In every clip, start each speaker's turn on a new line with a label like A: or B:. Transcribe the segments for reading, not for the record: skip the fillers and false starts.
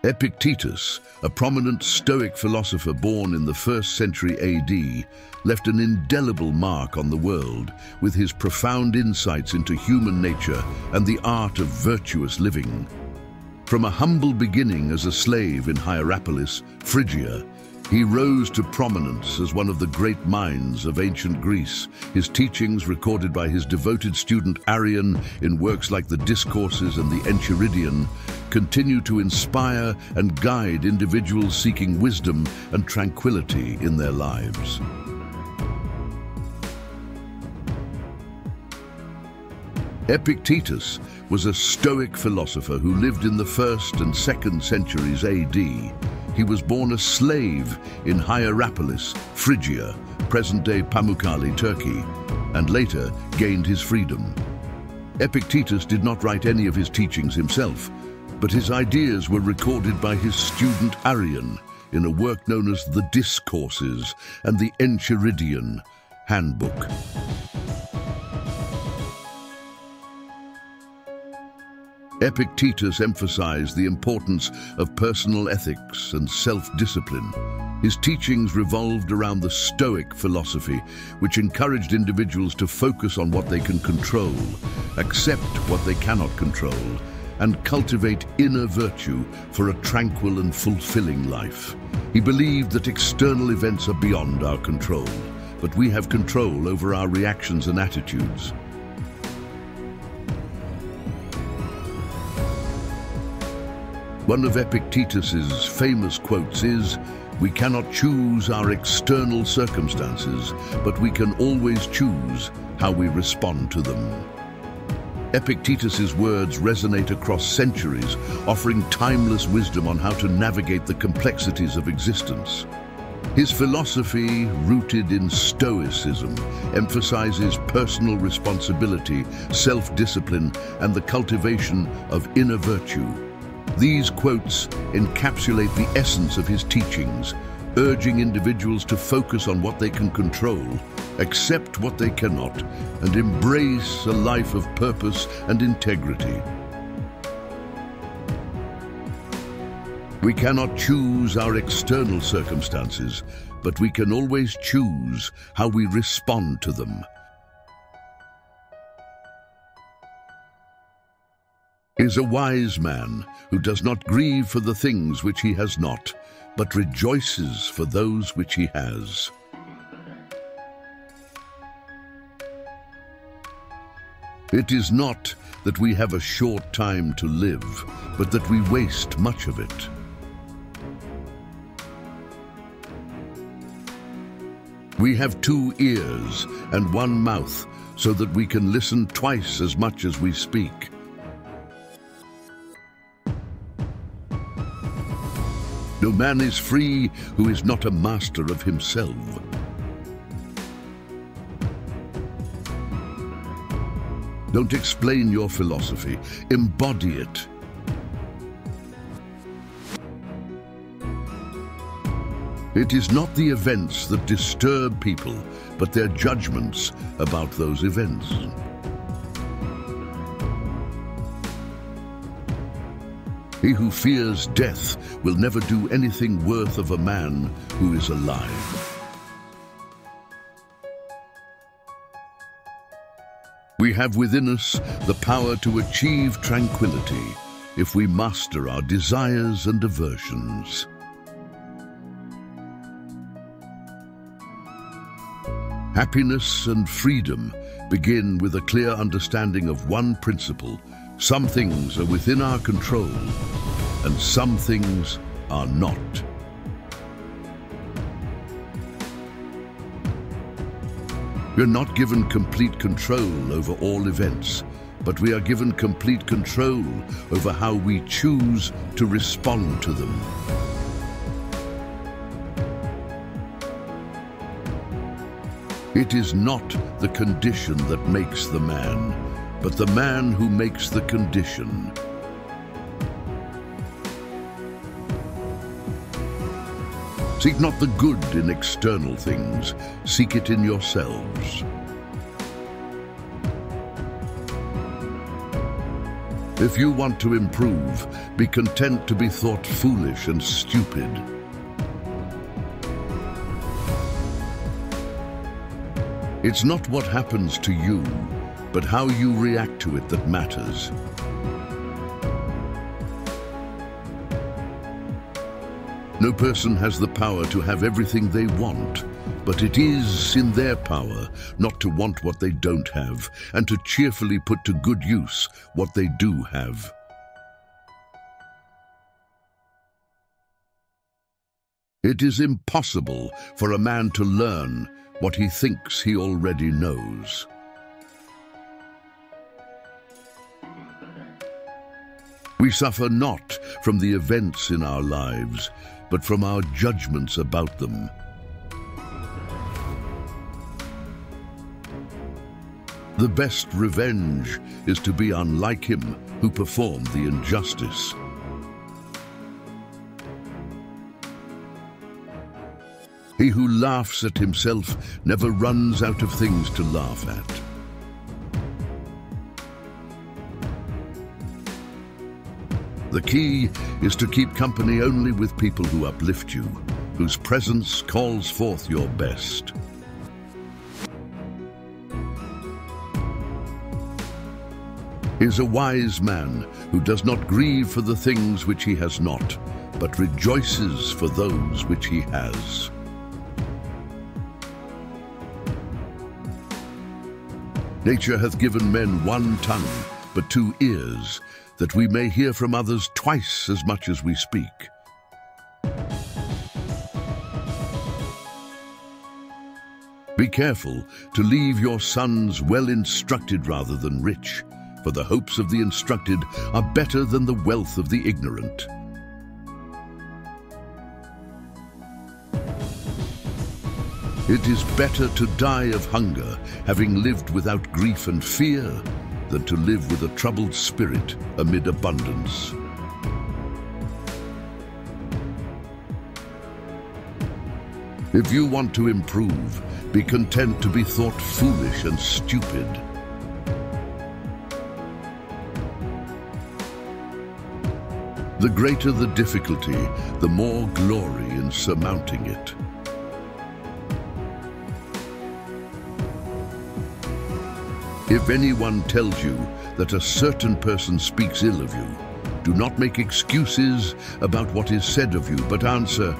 A: Epictetus, a prominent Stoic philosopher born in the 1st century AD, left an indelible mark on the world with his profound insights into human nature and the art of virtuous living. From a humble beginning as a slave in Hierapolis, Phrygia, he rose to prominence as one of the great minds of ancient Greece. His teachings, recorded by his devoted student Arrian in works like the Discourses and the Enchiridion, continue to inspire and guide individuals seeking wisdom and tranquility in their lives. Epictetus was a Stoic philosopher who lived in the 1st and 2nd centuries AD. He was born a slave in Hierapolis, Phrygia, present-day Pamukkale, Turkey, and later gained his freedom. Epictetus did not write any of his teachings himself, but his ideas were recorded by his student Arrian in a work known as the Discourses and the Enchiridion handbook. Epictetus emphasized the importance of personal ethics and self-discipline. His teachings revolved around the Stoic philosophy, which encouraged individuals to focus on what they can control, accept what they cannot control, and cultivate inner virtue for a tranquil and fulfilling life. He believed that external events are beyond our control, but we have control over our reactions and attitudes. One of Epictetus's famous quotes is, "We cannot choose our external circumstances, but we can always choose how we respond to them." Epictetus's words resonate across centuries, offering timeless wisdom on how to navigate the complexities of existence. His philosophy, rooted in Stoicism, emphasizes personal responsibility, self-discipline, and the cultivation of inner virtue. These quotes encapsulate the essence of his teachings, urging individuals to focus on what they can control, accept what they cannot, and embrace a life of purpose and integrity. We cannot choose our external circumstances, but we can always choose how we respond to them. Is a wise man who does not grieve for the things which he has not, but rejoices for those which he has. It is not that we have a short time to live, but that we waste much of it. We have 2 ears and 1 mouth, so that we can listen twice as much as we speak. No man is free who is not a master of himself. Don't explain your philosophy, embody it. It is not the events that disturb people, but their judgments about those events. He who fears death will never do anything worth of a man who is alive. We have within us the power to achieve tranquility if we master our desires and aversions. Happiness and freedom begin with a clear understanding of one principle: some things are within our control, and some things are not. We are not given complete control over all events, but we are given complete control over how we choose to respond to them. It is not the condition that makes the man, but the man who makes the condition. Seek not the good in external things, seek it in yourselves. If you want to improve, be content to be thought foolish and stupid. It's not what happens to you, but how you react to it that matters. No person has the power to have everything they want, but it is in their power not to want what they don't have, and to cheerfully put to good use what they do have. It is impossible for a man to learn what he thinks he already knows. We suffer not from the events in our lives, but from our judgments about them. The best revenge is to be unlike him who performed the injustice. He who laughs at himself never runs out of things to laugh at. The key is to keep company only with people who uplift you, whose presence calls forth your best. Is a wise man who does not grieve for the things which he has not, but rejoices for those which he has. Nature hath given men one tongue, but 2 ears, that we may hear from others twice as much as we speak. Be careful to leave your sons well instructed rather than rich, for the hopes of the instructed are better than the wealth of the ignorant. It is better to die of hunger, having lived without grief and fear, than to live with a troubled spirit amid abundance. If you want to improve, be content to be thought foolish and stupid. The greater the difficulty, the more glory in surmounting it. If anyone tells you that a certain person speaks ill of you, do not make excuses about what is said of you, but answer,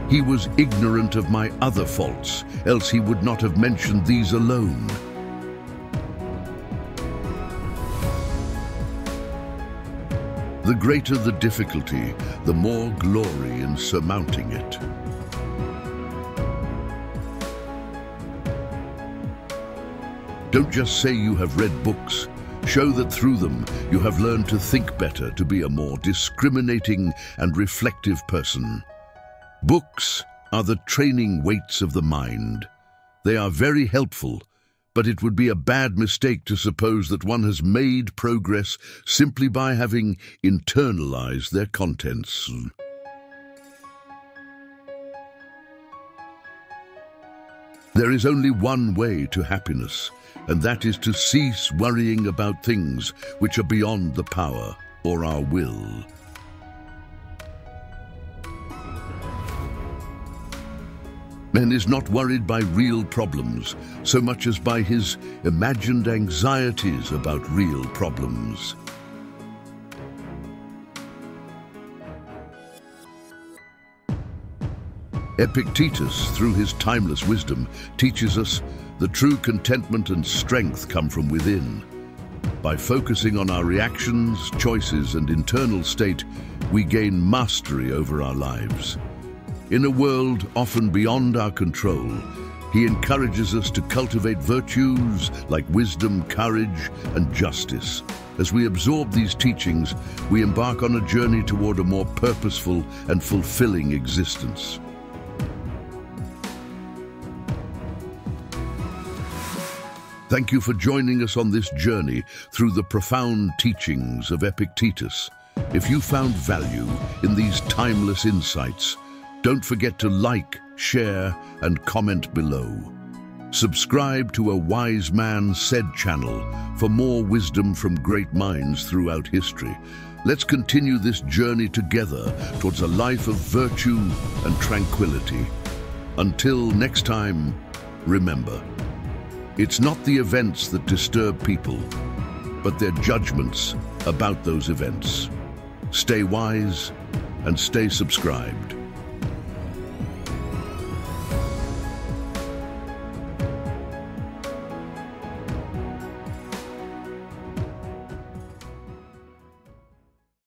A: "He was ignorant of my other faults, else he would not have mentioned these alone." The greater the difficulty, the more glory in surmounting it. Don't just say you have read books. Show that through them you have learned to think better, to be a more discriminating and reflective person. Books are the training weights of the mind. They are very helpful, but it would be a bad mistake to suppose that one has made progress simply by having internalized their contents. There is only one way to happiness, and that is to cease worrying about things which are beyond the power or our will. Man is not worried by real problems so much as by his imagined anxieties about real problems. Epictetus, through his timeless wisdom, teaches us that true contentment and strength come from within. By focusing on our reactions, choices, and internal state, we gain mastery over our lives. In a world often beyond our control, he encourages us to cultivate virtues like wisdom, courage, and justice. As we absorb these teachings, we embark on a journey toward a more purposeful and fulfilling existence. Thank you for joining us on this journey through the profound teachings of Epictetus. If you found value in these timeless insights, don't forget to like, share, and comment below. Subscribe to a Wise Man Said channel for more wisdom from great minds throughout history. Let's continue this journey together towards a life of virtue and tranquility. Until next time, remember, it's not the events that disturb people, but their judgments about those events. Stay wise and stay subscribed.